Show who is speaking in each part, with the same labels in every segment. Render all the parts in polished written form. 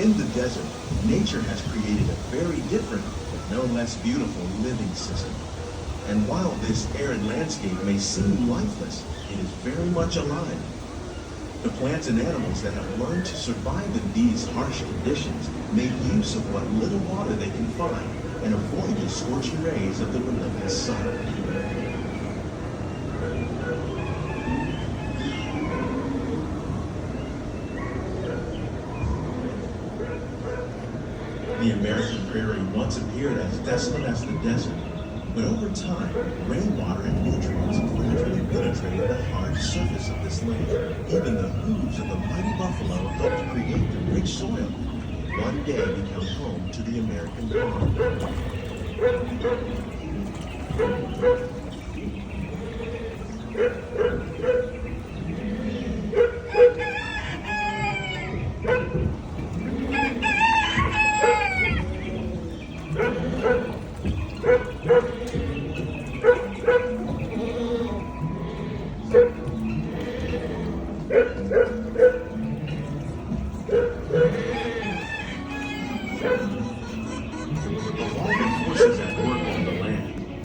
Speaker 1: In the desert, nature has created a very different, but no less beautiful living system. And while this arid landscape may seem lifeless, it is very much alive. The plants and animals that have learned to survive in these harsh conditions make use of what little water they can find and avoid the scorching rays of the relentless sun. The American prairie once appeared as desolate as the desert, but over time, rainwater and nutrients gradually penetrated the hard surface of this land. Even the hooves of the mighty buffalo helped create the rich soil, one day become home to the American farm.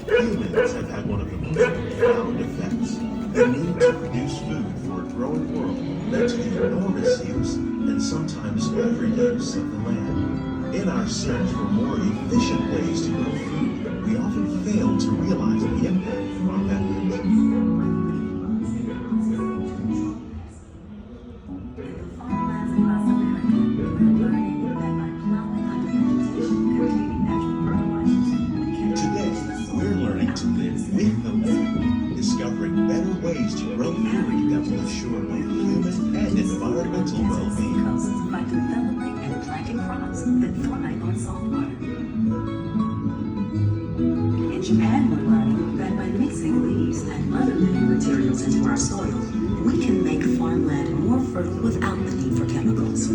Speaker 1: Humans have had one of the most profound effects. The need to produce food for a growing world led to the enormous use and sometimes overuse of the land. In our search for more efficient ways to grow food, we often fail to realize the impact from our methods. Today, we're learning to live ensure both human and environmental well-being.
Speaker 2: Coasts by developing and planting crops that thrive on saltwater. In Japan, we're learning that by mixing leaves and other living materials into our soil, we can make farmland more fertile without the need for chemicals.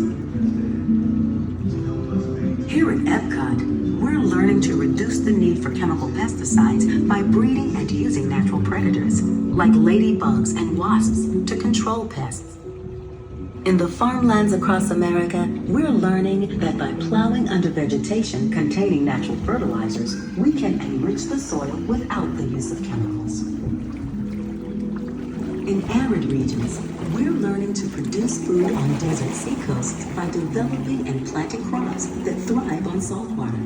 Speaker 2: Here at Epcot, we're learning to reduce the need for chemical pesticides by breeding and using natural predators, like ladybugs and wasps, to control pests. In the farmlands across America, we're learning that by plowing under vegetation containing natural fertilizers, we can enrich the soil without the use of chemicals. In arid regions, we're learning to produce food on desert seacoasts by developing and planting crops that thrive on saltwater.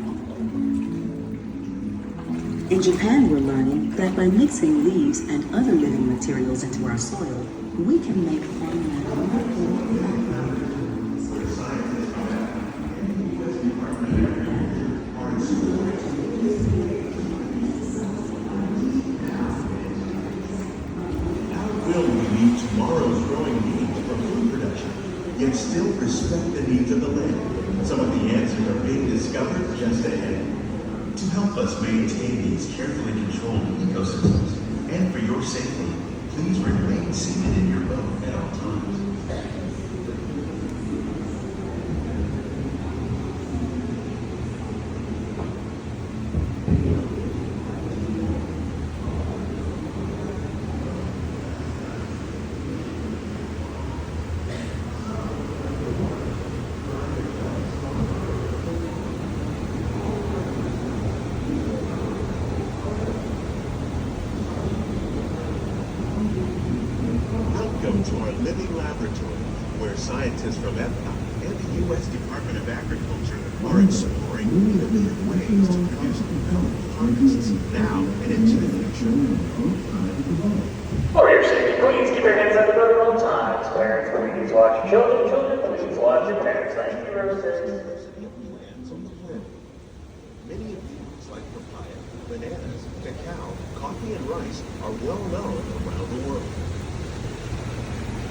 Speaker 2: In Japan, we're learning that by mixing leaves and other living materials into our soil, we can make farmland more fertile.
Speaker 1: Will we meet tomorrow's growing needs for food production, yet still respect the needs of the land? Some of the answers are being discovered just ahead. To help us maintain these carefully controlled ecosystems, and for your safety, please remain seated in your boat at all times. Welcome to our living laboratory, where scientists from Epcot and the U.S. Department of Agriculture are exploring innovative ways to produce healthy harvests now and into the future.
Speaker 3: For your safety, please keep your hands out the road at all times. Parents, please watch your children. Children, please watch your parents. Thank you, Roses.
Speaker 1: Lands on the planet. Many of these, like papaya, bananas, cacao, coffee, and rice, are well known around the world.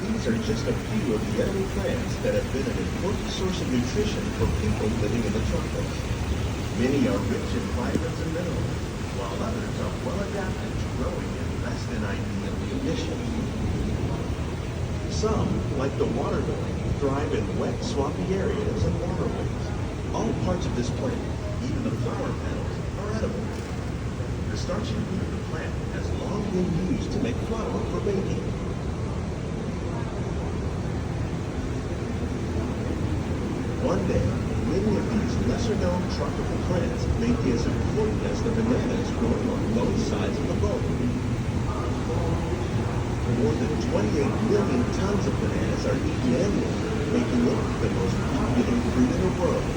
Speaker 1: These are just a few of the edible plants that have been an important source of nutrition for people living in the tropics. Many are rich in vitamins and minerals, while others are well adapted to growing in less than ideal conditions. Some, like the water lily, thrive in wet, swampy areas and waterways. All parts of this plant, even the flower petals, are edible. The starchy root of the plant has long been used to make flour for baking. One day, many of these lesser-known tropical plants may be as important as the bananas growing on both sides of the boat. More than 28 million tons of bananas are eaten annually, making it the most popular fruit in the world.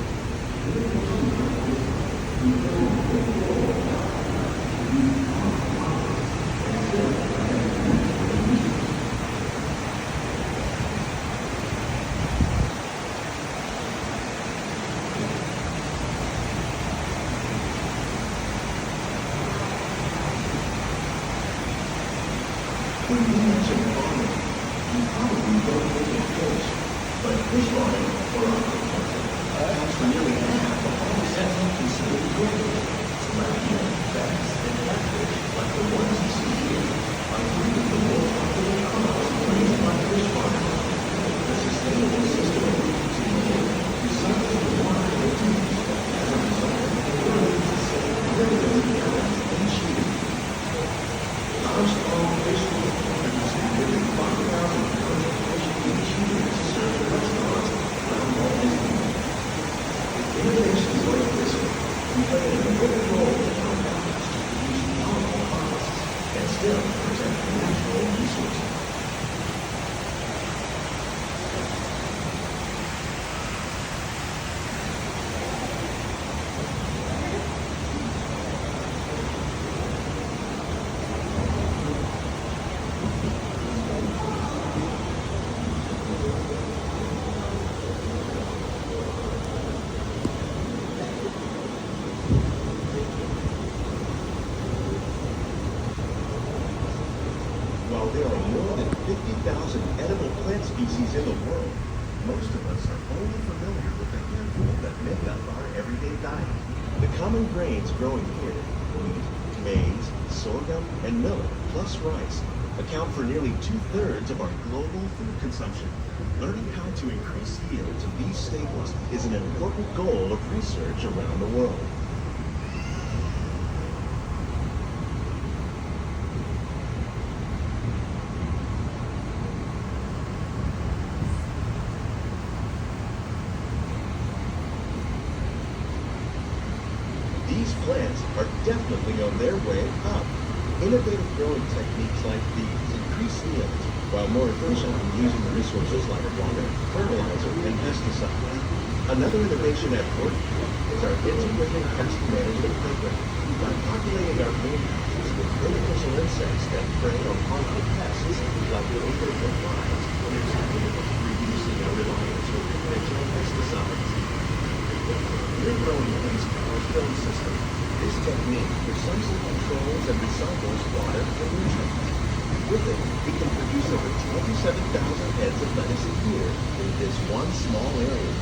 Speaker 1: When you mention farming, you probably don't think of fish, but fish farming or aquaculture accounts for nearly half of all salmon consumed globally. Tilapia, bass, and catfish, like the ones you see here, are three of the most popular crops raised by fish farmers. The sustainable system of producing food recycles the water they use. As a result, it remains the same literally gallons each year. Our small fish farm produces nearly 5,000 tons of fish each year to serve in restaurants around Walt Disney World. Innovations like this one can play an important role in our efforts to produce powerful harvests and still protect natural resources. While There are more than 50,000 edible plant species in the world. Most of us are only familiar with the handful that make up our everyday diet. The common grains growing here, wheat, maize, sorghum, and millet, plus rice, account for nearly 2/3 of our global food consumption. Learning how to increase yields of these staples is an important goal of research around the world. These plants are definitely on their way up. Innovative growing techniques like these increase yields while more efficient in using resources like water, fertilizer, and pesticides. Another innovation at work is our integrated pest management program. By populating our greenhouses with beneficial insects that prey on harmful pests like aphids and flies, there's significantly reducing our reliance on conventional pesticides. We're growing these our film system. This technique precisely controls and recycles water and nutrients. With it, we can produce over 27,000 heads of lettuce a year in this one small area.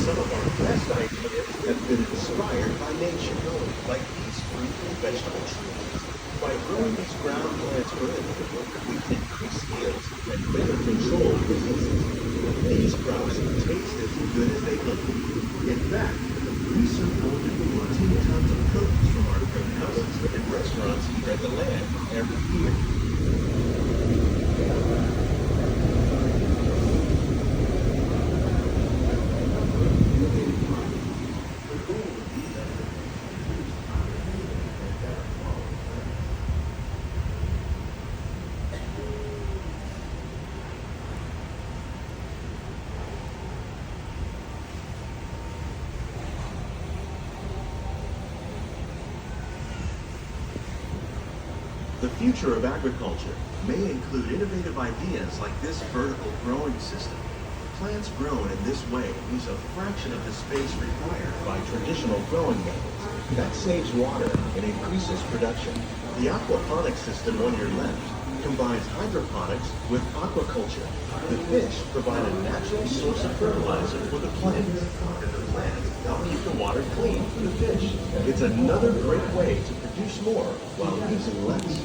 Speaker 1: Some of our best ideas have been inspired by nature, like these fruit and vegetable trees. By growing these ground plants early, we can increase yields and better control diseases. These crops taste as good as they look. In fact, we serve more than 14 tons of produce from our greenhouses and restaurants here at the land every year. The future of agriculture may include innovative ideas like this vertical growing system. Plants grown in this way use a fraction of the space required by traditional growing methods. That saves water and increases production. The aquaponics system on your left combines hydroponics with aquaculture. The fish provide a natural source of fertilizer for the plants, and the plants help keep the water clean for the fish. It's another great way to produce more while using less.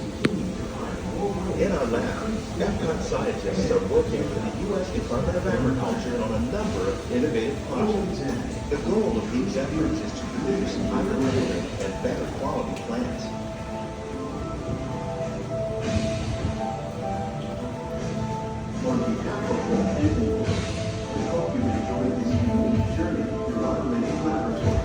Speaker 1: In our lab, Epcot scientists are working with the U.S. Department of Agriculture on a number of innovative projects. The goal of these efforts is to produce higher quality and better quality plants. On behalf of Walt Disney World, we hope you enjoy this unique journey through our many laboratories.